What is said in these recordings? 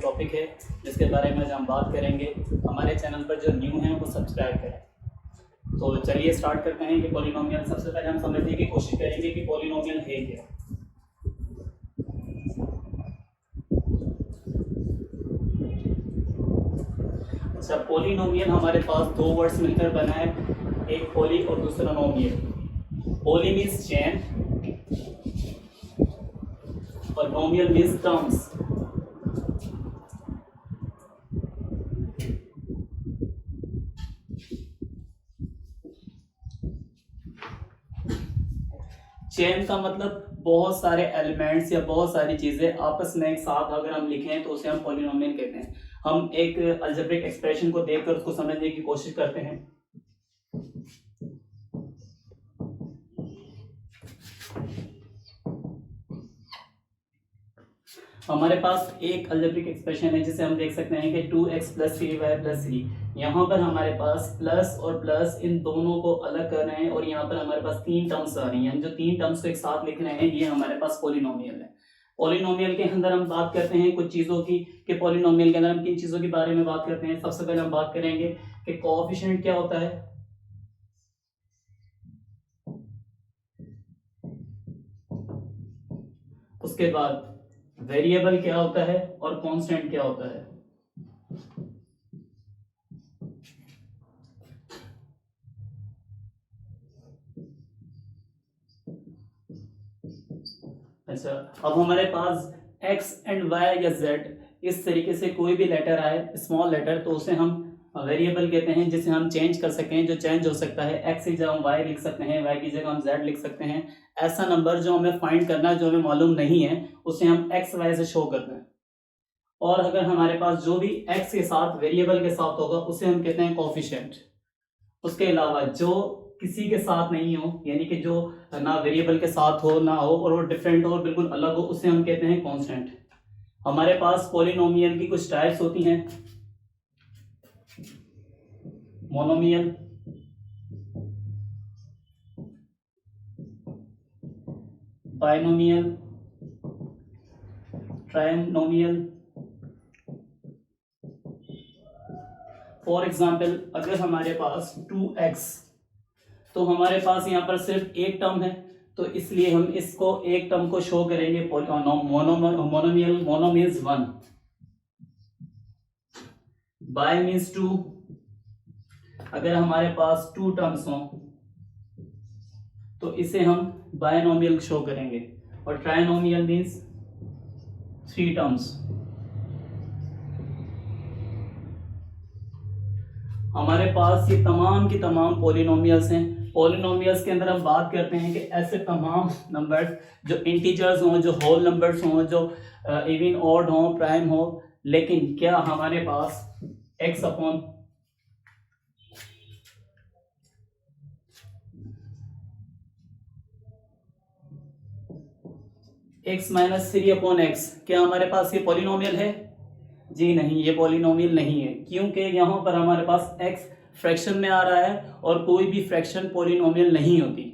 एक टॉपिक है जिसके बारे में आज हम बात करेंगे। हमारे चैनल पर जो न्यू हैं वो सब्सक्राइब करें। तो चलिए स्टार्ट करते हैं कि पॉलिनोमियल। सबसे पहले हम समझने की कोशिश करेंगे कि पॉलिनोमियल है क्या। अच्छा, पॉलिनोमियल हमारे पास दो वर्ड्स मिलकर बना है, एक पॉली और दूसरा नोमियल। पॉली मीन्स चेन और नोमियल मीन्स टर्म्स। चेन का मतलब बहुत सारे एलिमेंट्स या बहुत सारी चीजें आपस में एक साथ अगर हम लिखें तो उसे हम पॉलिनोमियल कहते हैं। हम एक अलजेब्रिक एक्सप्रेशन को देखकर उसको समझने की कोशिश करते हैं। हमारे पास एक अलजेब्रिक एक्सप्रेशन है जिसे हम देख सकते हैं कि 2x + 3y + 3। यहाँ पर हमारे पास प्लस और प्लस इन दोनों को अलग कर रहे हैं और यहाँ पर हमारे पास तीन टर्म्स आ रही हैं। हम जो तीन टर्म्स को एक साथ लिख रहे हैं ये हमारे पास पॉलिनोमियल है। पॉलिनोमियल के अंदर हम बात करते हैं कुछ चीजों की कि पॉलिनोमियल के अंदर हम किन चीजों के बारे में बात करते हैं। सबसे पहले हम बात करेंगे कि कोएफिशिएंट क्या होता है, उसके बाद वेरिएबल क्या होता है और कांस्टेंट क्या होता है। अच्छा, अब हमारे पास x एंड y या z इस तरीके से कोई भी लेटर आए, स्मॉल लेटर, तो उसे हम वेरिएबल कहते हैं जिसे हम चेंज कर सकते हैं, जो चेंज हो सकता है। x की जगह हम y लिख सकते हैं, y की जगह हम z लिख सकते हैं। ऐसा नंबर जो हमें फाइंड करना है, जो हमें मालूम नहीं है, उसे हम x y से शो करते हैं। और अगर हमारे पास जो भी x के साथ वेरिएबल के साथ होगा उसे हम कहते हैं कोएफिशिएंट। उसके अलावा जो किसी के साथ नहीं हो, यानी कि जो ना वेरिएबल के साथ हो ना हो और वो डिफरेंट हो और बिल्कुल अलग हो, उसे हम कहते हैं कांस्टेंट। हमारे पास पॉलिनोमियल की कुछ टाइप्स होती हैं। Monomial, binomial, trinomial. For example, अगर हमारे पास 2x, तो हमारे पास यहाँ पर सिर्फ एक टर्म है, तो इसलिए हम इसको एक टर्म को शो करेंगे monomial. Mono means 1, bye means 2। अगर हमारे पास 2 टर्म्स हों तो इसे हम बायनोमियल शो करेंगे। और ट्राइनोमियल मीन्स 3 टर्म्स। हमारे पास ये तमाम की तमाम पॉलिनोमियल्स हैं। पॉलिनोमियल्स के अंदर हम बात करते हैं कि ऐसे तमाम नंबर्स जो इंटीजर्स हों, जो होल नंबर्स हों, जो इवन ऑड हों, प्राइम हो, लेकिन क्या हमारे पास x upon x minus 3 upon x, क्या हमारे पास ये पॉलिनोमियल है? जी नहीं, ये पॉलिनोमियल नहीं है, क्योंकि यहाँ पर हमारे पास x फ्रैक्शन में आ रहा है और कोई भी फ्रैक्शन पॉलिनोमियल नहीं होती।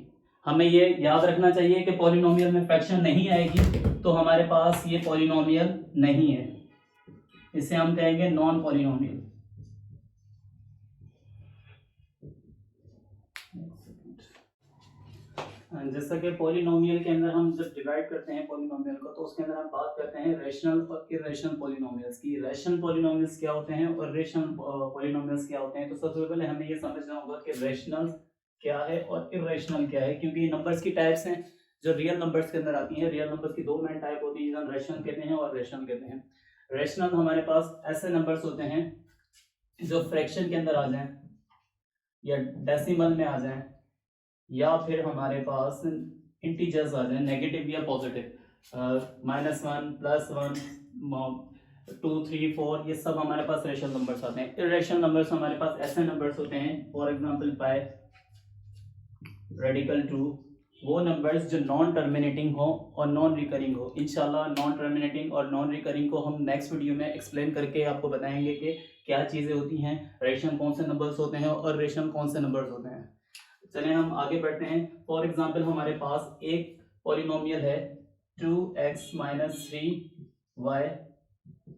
हमें ये याद रखना चाहिए कि पॉलिनोमियल में फ्रैक्शन नहीं आएगी तो हमारे पास ये पॉलिनोमियल नहीं है। इसे हम कहेंगे नॉन पॉलिनोमियल। जैसा कि पॉलिनोमियल के अंदर हम जब डिवाइड करते हैं पॉलिनोमियल को, तो उसके अंदर हम बात करते हैं रेशनल और इरेशनल पॉलिनोमियल्स की। रेशनल पॉलिनोमियल्स क्या होते हैं और इरेशनल पॉलिनोमियल्स क्या होते हैं। तो सबसे पहले हमें ये समझना होगा कि रेशनल क्या है और इरेशनल क्या है, क्योंकि ये नंबर्स की टाइप्स हैं जो रियल नंबर्स के अंदर आती हैं। रियल नंबर्स की दो मेन टाइप होती है, जिन्हें हम रेशनल कहते हैं और रेशनल कहते हैं। रेशनल हमारे पास ऐसे नंबर्स होते हैं जो फ्रैक्शन के अंदर आ जाएं या डेसिमल में आ जाएं, या फिर हमारे पास इंटीजर्स आ जाए, नेगेटिव या पॉजिटिव, -1, +1, 2, 3, 4, ये सब हमारे पास रेशनल नंबर्स आते हैं। इरेशनल नंबर्स हमारे पास ऐसे नंबर्स होते हैं, फॉर एग्जांपल पाई, रेडिकल 2, वो नंबर्स जो नॉन टर्मिनेटिंग हो और नॉन रिकरिंग हो। इंशाल्लाह नॉन टर्मिनेटिंग और नॉन रिकरिंग को हम नेक्स्ट वीडियो में एक्सप्लेन करके आपको बताएंगे कि क्या चीज़ें होती हैं, रेशनल कौन से नंबर्स होते हैं और रेशनल कौन से नंबर्स होते हैं। चलिए हम आगे बढ़ते हैं। फॉर एग्जाम्पल, हमारे पास एक पॉलिनोमियल है 2x - 3y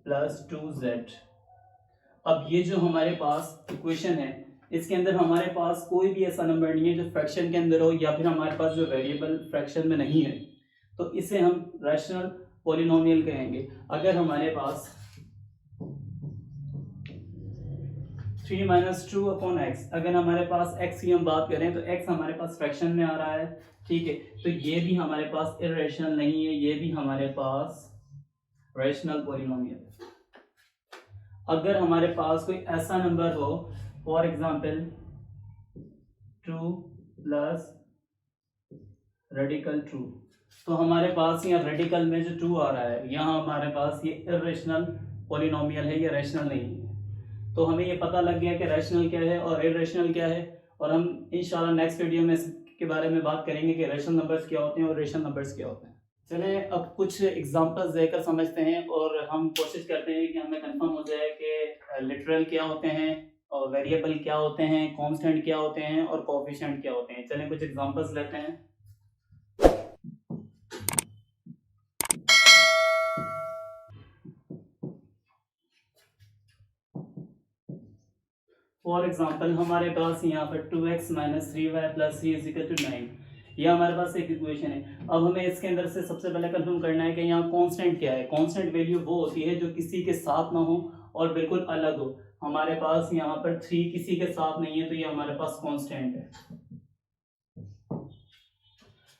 प्लस 2z। अब ये जो हमारे पास इक्वेशन है, इसके अंदर हमारे पास कोई भी ऐसा नंबर नहीं है जो फ्रैक्शन के अंदर हो, या फिर हमारे पास जो वेरिएबल फ्रैक्शन में नहीं है, तो इसे हम रैशनल पॉलिनोमियल कहेंगे। अगर हमारे पास 3 - 2/x, अगर हमारे पास x की हम बात करें तो x हमारे पास फ्रैक्शन में आ रहा है, ठीक है, तो ये भी हमारे पास इर्रेशनल नहीं है, ये भी हमारे पास रैशनल पॉलिनोमियल है। अगर हमारे पास कोई ऐसा नंबर हो, फॉर एग्जांपल 2 प्लस रेडिकल 2, तो हमारे पास यहाँ रेडिकल में जो 2 आ रहा है, यहाँ हमारे पास ये इर्रेशनल पॉलिनोमियल है, ये रैशनल नहीं है। तो हमें ये पता लग गया कि रैशनल क्या है और इर्रेशनल क्या है, और हम इंशाल्लाह नेक्स्ट वीडियो में इसके बारे में बात करेंगे कि रैशनल नंबर्स क्या होते हैं और रेशनल नंबर्स क्या होते हैं। चलें अब कुछ एग्जांपल्स देकर समझते हैं, और हम कोशिश करते हैं कि हमें कंफर्म हो जाए कि लिटरल क्या होते हैं और वेरिएबल क्या होते हैं, कांस्टेंट क्या होते हैं और कोएफिशिएंट क्या होते हैं। चलें कुछ एग्जांपल्स लेते हैं। फॉर एग्जांपल हमारे पास यहाँ पर 2x - 3y + 3 = 9, ये हमारे पास एक इक्वेशन है। अब हमें इसके अंदर से सबसे पहले कंफर्म करना है कि यहाँ कांस्टेंट क्या है। कांस्टेंट वैल्यू वो होती है जो किसी के साथ ना हो और बिल्कुल अलग हो। हमारे पास यहाँ पर 3 किसी के साथ नहीं है, तो ये हमारे पास कांस्टेंट है।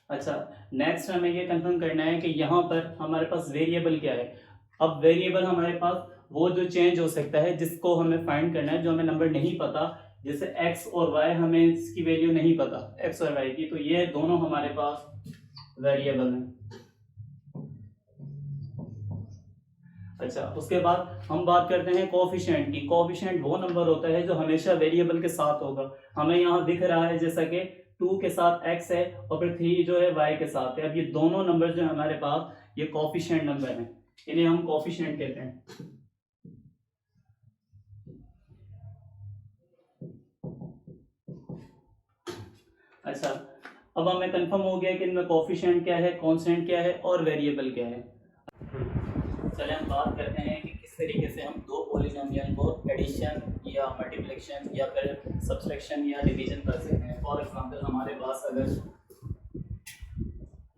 अच्छा, नेक्स्ट हमें ये कंफर्म करना है कि यहाँ पर हमारे पास वेरिएबल क्या है। अब वेरिएबल हमारे पास वो जो चेंज हो सकता है, जिसको हमें फाइंड करना है, जो हमें नंबर नहीं पता, जैसे x और y, हमें इसकी वैल्यू नहीं पता x और y की, तो ये दोनों हमारे पास वेरिएबल हैं। अच्छा, उसके बाद हम बात करते हैं कोएफिशिएंट की। कोएफिशिएंट वो नंबर होता है जो हमेशा वेरिएबल के साथ होगा। हमें यहाँ दिख रहा है जैसा कि 2 के साथ x है और फिर 3 जो है y के साथ है। अब ये दोनों नंबर जो है हमारे पास, ये कोएफिशिएंट नंबर हैं, इन्हें हम कोएफिशिएंट कहते हैं। अच्छा, अब हमें कंफर्म हो गया कि इनमें कोएफिशिएंट क्या है, कांस्टेंट क्या है और वेरिएबल क्या है। चलिए हम बात करते हैं कि किस तरीके से हम दो पॉलिनोमियल को एडिशन या मल्टीप्लिकेशन या फिर सब्सट्रैक्शन या डिवीजन कर सकते हैं। फॉर एग्जांपल हमारे पास अगर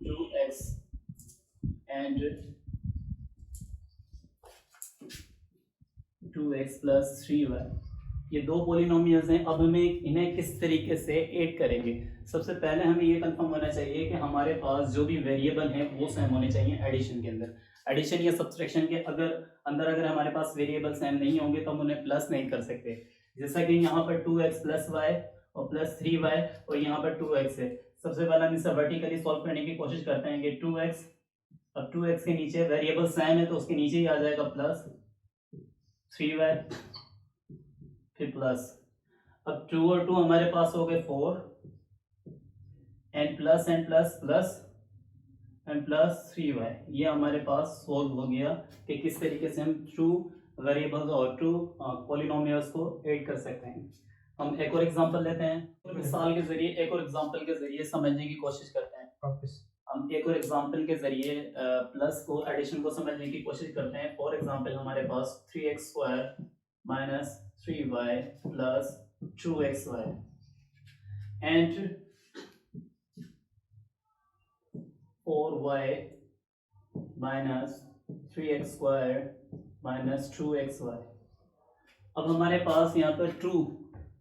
2x एंड 2x + 3y, ये दो पॉलिनोमियल्स हैं। अब हमें इन्हें किस तरीके से ऐड करेंगे। सबसे पहले हमें ये कंफर्म होना चाहिए कि हमारे पास जो भी वेरिएबल हैं वो सेम होने चाहिए एडिशन के अंदर। एडिशन या सब्सट्रैक्शन के अगर हमारे पास वेरिएबल सेम नहीं होंगे तो हम उन्हें प्लस नहीं कर सकते। जैसा कि यहाँ पर 2x + y और प्लस 3y और यहाँ पर 2x है। सबसे पहले हम इसे वर्टिकली सॉल्व करने की कोशिश करते हैं कि 2x, अब 2x के नीचे वेरिएबल सेम है तो उसके नीचे ही आ जाएगा प्लस 3y फिर प्लस। अब 2 और 2 हमारे पास हो गए 4 and plus plus and plus 3y। ये हमारे पास सोल्व हो गया कि किस तरीके से हम टू वेरिएबल्स और टू पॉलिनोमियल्स को ऐड कर सकते हैं। हम एक और एग्जांपल लेते हैं, मिसाल के जरिए एक और एग्जांपल के जरिए समझने की कोशिश करते हैं। हम एक और एग्जांपल के जरिए प्लस को एडिशन को समझने की कोशिश करते हैं। फॉर एग्जांपल हमारे पास 3x² - 3y + 2xy and 4y - 3x² - 2xy। अब हमारे पास यहाँ पर टू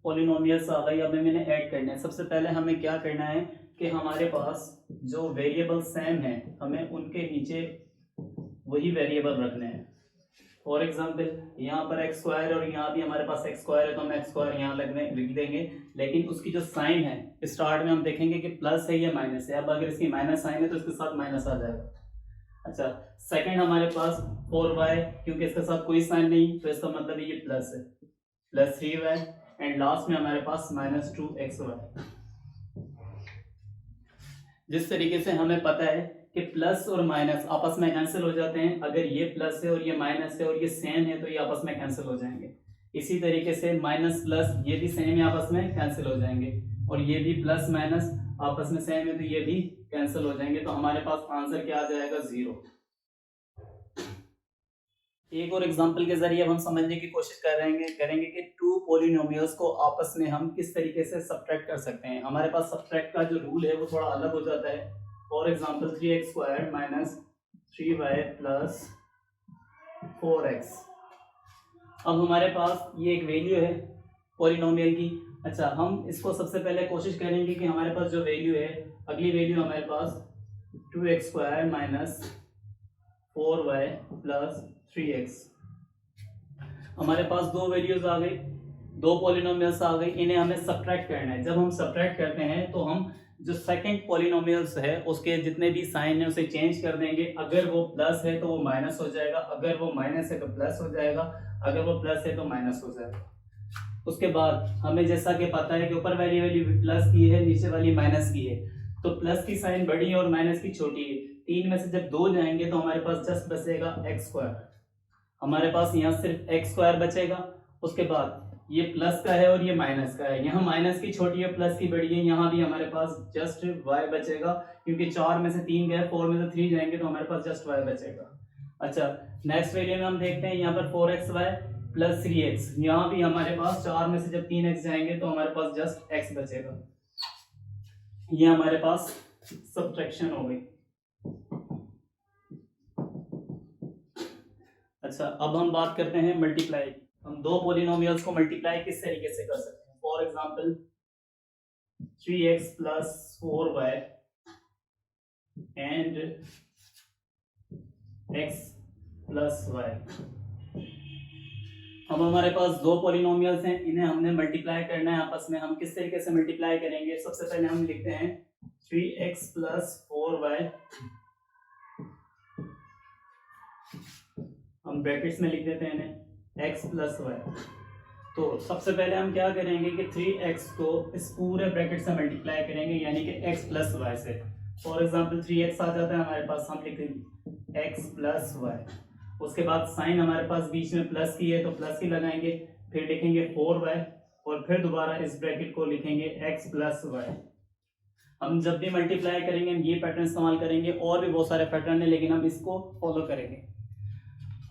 पॉलिनोमियल्स आ गई। अब हमें इन्हें ऐड करना है। सबसे पहले हमें क्या करना है कि हमारे पास जो वेरिएबल सेम है, हमें उनके नीचे वही वेरिएबल रखने हैं। फॉर एग्जांपल यहाँ पर x² और यहाँ भी हमारे पास x² है, तो हम x² यहाँ लिख देंगे, लेकिन उसकी जो साइन है स्टार्ट में हम देखेंगे कि प्लस है या माइनस है। अब अगर इसकी माइनस साइन है तो इसके साथ माइनस आ जाएगा। अच्छा, सेकंड हमारे पास 4y, क्योंकि इसके साथ कोई साइन नहीं तो इसका मतलब ये प्लस है, प्लस 3y एंड लास्ट में हमारे पास -2xy। जिस तरीके से हमें पता है कि प्लस और माइनस आपस में कैंसिल हो जाते हैं, अगर ये प्लस है और ये माइनस है और ये सेम है तो ये आपस में कैंसिल हो जाएंगे। इसी तरीके से माइनस प्लस ये भी सेम है, आपस में कैंसिल हो जाएंगे, और ये भी प्लस माइनस आपस में सेम है तो ये भी कैंसिल हो जाएंगे। तो हमारे पास आंसर क्या आ जाएगा, 0। एक और एग्जांपल के जरिए अब हम समझने की कोशिश करेंगे कि टू पॉलिनोमियल्स को आपस में हम किस तरीके से सब्ट्रैक्ट कर सकते हैं। हमारे पास सब्ट्रैक्ट का जो रूल है वो थोड़ा अलग हो जाता है। For example 3x² minus 3y plus 4x। अब हमारे पास ये एक वैल्यू है पॉलिनोमियल की। अच्छा, हम इसको सबसे पहले कोशिश करेंगे कि हमारे पास जो वैल्यू है, अगली वैल्यू हमारे पास 2x² minus 4y plus 3x। हमारे पास दो वैल्यूज आ गई, दो पॉलिनोमियल्स आ गई, इन्हें हमें सब्ट्रैक्ट करना है। जब हम सब्ट्रैक्ट करते हैं तो हम जो सेकंड पॉलिनोमियल्स है उसके जितने भी साइन है उसे चेंज कर देंगे। अगर वो प्लस है तो वो माइनस हो जाएगा, अगर वो माइनस है तो प्लस हो जाएगा, अगर वो प्लस है तो माइनस हो जाएगा। उसके बाद हमें जैसा कि पता है कि ऊपर वाली वैल्यू प्लस की है, नीचे वाली माइनस की है, तो प्लस की साइन बड़ी है और माइनस की छोटी है। तीन में से जब दो जाएंगे तो हमारे पास जस्ट बचेगा x²। हमारे पास यहाँ सिर्फ x² बचेगा। उसके बाद ये प्लस का है और ये माइनस का है, यहाँ माइनस की छोटी है, प्लस की बड़ी है, यहाँ भी हमारे पास जस्ट y बचेगा, क्योंकि 4 में से 3 गए, 4 में से 3 जाएंगे तो हमारे पास जस्ट y बचेगा। अच्छा, नेक्स्ट वैल्यू में हम देखते हैं यहाँ पर 4xy प्लस 3x। यहाँ भी हमारे पास 4 में से जब 3x जाएंगे तो हमारे पास जस्ट x बचेगा। ये हमारे पास सब्ट्रैक्शन हो गई। अच्छा, अब हम बात करते हैं मल्टीप्लाई। हम दो पॉलिनोमियल्स को मल्टीप्लाई किस तरीके से कर सकते हैं। For example 3x plus 4y and x plus y। अब हमारे पास दो पॉलिनोमियल्स हैं, इन्हें हमने मल्टीप्लाई करना है आपस में। हम किस तरीके से मल्टीप्लाई करेंगे? सबसे पहले हम लिखते हैं 3x प्लस 4y, हम ब्रैकेट्स में लिख देते हैं इन्हें, x प्लस y। तो सबसे पहले हम क्या करेंगे कि 3x को इस पूरे ब्रैकेट से मल्टीप्लाई करेंगे, यानी कि x प्लस y से। फॉर एग्जांपल 3x आ जाता है हमारे पास, हम लिखेंगे x प्लस y। उसके बाद साइन हमारे पास बीच में प्लस की है तो प्लस की लगाएंगे, फिर लिखेंगे 4y और फिर दोबारा इस ब्रैकेट को लिखेंगे x प्लस y। हम जब भी मल्टीप्लाई करेंगे हम ये पैटर्न इस्तेमाल करेंगे, और भी बहुत सारे पैटर्न है लेकिन हम इसको फॉलो करेंगे।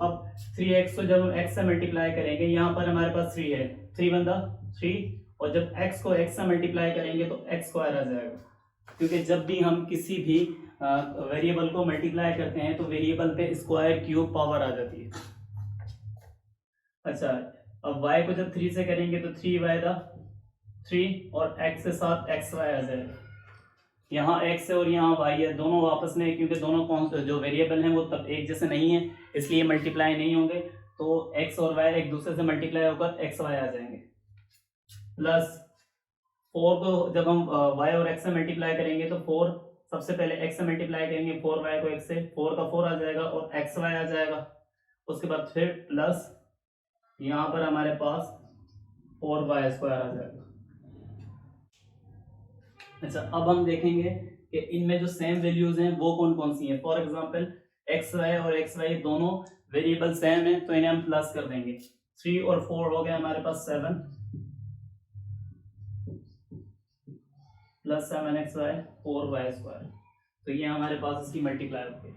अब 3x को जब हम x से मल्टीप्लाई करेंगे, यहाँ पर हमारे पास 3 है, 3 बंदा 3, और जब x को x से मल्टीप्लाई करेंगे तो x² आ जाएगा, क्योंकि जब भी हम किसी भी वेरिएबल को मल्टीप्लाई करते हैं तो वेरिएबल पे स्क्वायर क्यूब पावर आ जाती है। अच्छा, अब y को जब 3 से करेंगे तो 3y था 3, और x के साथ xy आ जाएगा। यहाँ x है और यहाँ y है, दोनों आपस में, क्योंकि दोनों जो वेरिएबल हैं वो तब एक जैसे नहीं है, इसलिए मल्टीप्लाई नहीं होंगे, तो x और y एक दूसरे से मल्टीप्लाई होकर xy आ जाएंगे। प्लस 4 को जब हम y और x से मल्टीप्लाई करेंगे तो 4 सबसे पहले x से मल्टीप्लाई करेंगे, 4y को x से, 4 का 4 आ जाएगा और xy आ जाएगा। उसके बाद फिर प्लस यहाँ पर हमारे पास 4y² आ जाएगा। अच्छा, अब हम देखेंगे कि इनमें जो सेम वैल्यूज हैं वो कौन कौन सी हैं। फॉर एग्जांपल xy और xy दोनों वेरिएबल सेम है तो इन्हें हम प्लस कर देंगे। 3 और 4 हो गया हमारे पास 7 प्लस 7xy 4y²। तो ये हमारे पास इसकी मल्टीप्लाई हो गई।